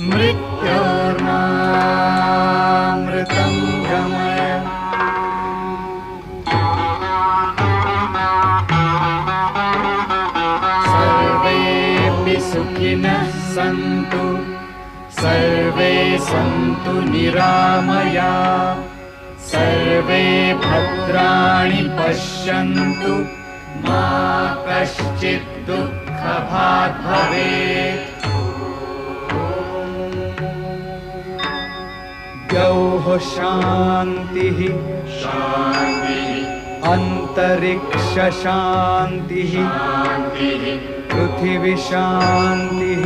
मृत्योर्मामृतं गमय। सर्वेऽपि सुखिनः सन्तु सर्वे सन्तु निरामया सर्वे भद्राणि पश्यन्तु मा कश्चित् दुःखभाग् भवेत्। द्यौः शान्तिः अन्तरिक्ष शान्तिः पृथिवी शान्तिः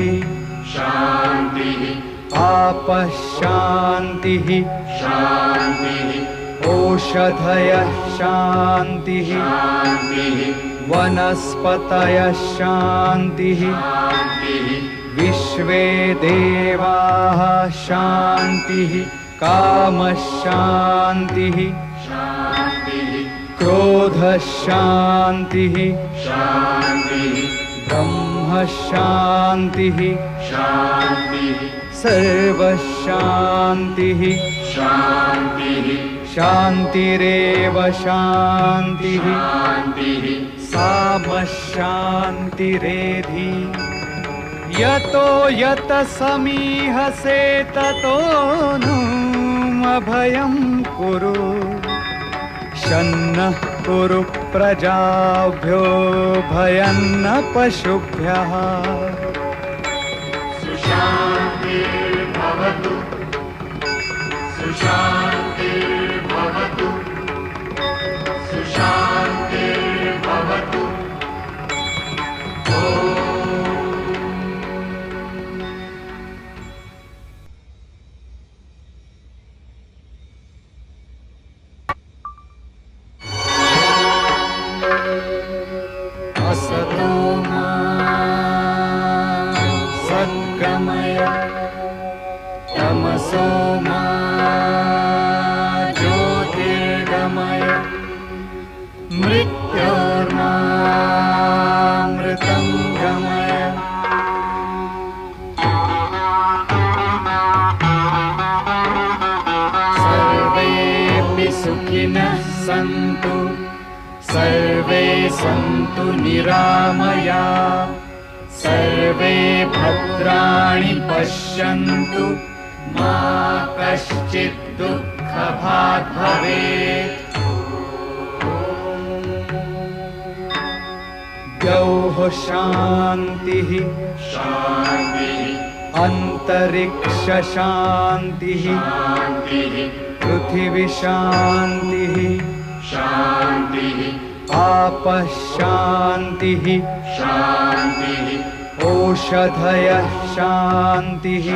आपः शान्तिः ओषधयः शान्तिः वनस्पतयः शान्तिः विश्वे देवाः शान्तिः कामः शान्तिः क्रोधः शान्तिः ब्रह्म शान्तिः सर्वः शान्तिः शान्तिरेव शान्तिः सामः शान्तिरेधि। यतो यत समीहसे ततो नु अभयं कुरु शन्नः कुरु प्रजाभ्यो भयं न पशुभ्यः। सुशान्तिर्भवतु सुशान्तिर्भवतु सुशान्तिर्भवतु। असतो मा सद्गमय तमसो मा ज्योतिर्गमय मृत्योर्मामृतं गमय। सर्वेऽपि सुखिनः सन्तु सर्वे सन्तु निरामया सर्वे भद्राणि पश्यन्तु मा कश्चित् दुःखभाग् भवेत्। द्यौः शान्तिः अन्तरिक्ष शान्तिः पृथिवी शान्तिः आपः शान्तिः ओषधयः शान्तिः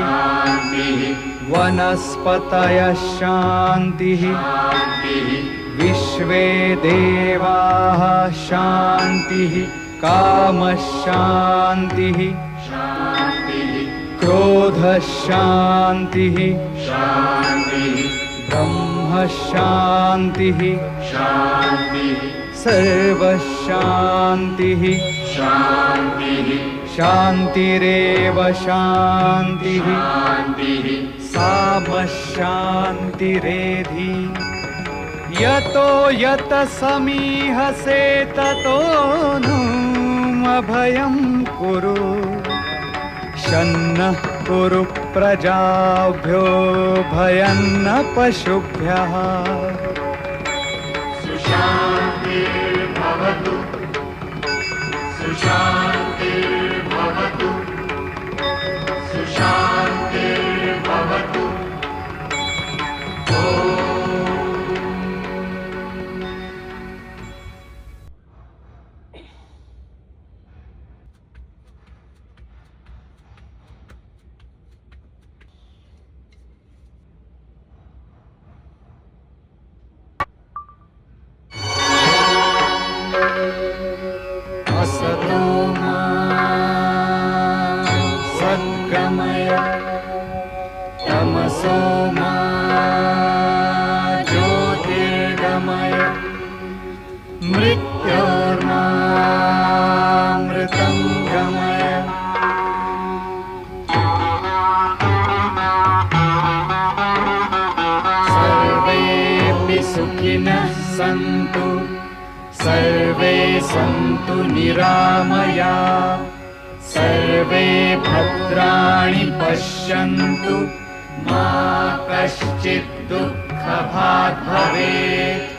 वनस्पतयः शान्तिः विश्वे देवाः शान्तिः कामः शान्तिः क्रोधः शान्तिः ब्रह्म शान्तिः सर्वः शान्तिः शान्तिरेव शान्तिः सामः शान्तिरेधि। यतो यत समीहसे ततो नु अभयं कुरु शन्नः कुरु प्रजाभ्यो भयं न पशुभ्यः। सुशान्तिर्भवतु सुशान्तिर्भवतु सुशान्तिर्भवतु। असतो मा सद्गमय तमसो मा ज्योतिर्गमय मृत्योर्मामृतं गमय। प्राणिनः सन्तु सर्वे सन्तु निरामया सर्वे भद्राणि पश्यन्तु मा कश्चित् दुःखभाग् भवेत्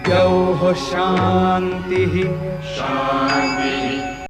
द्यौः शान्तिः शान्तिः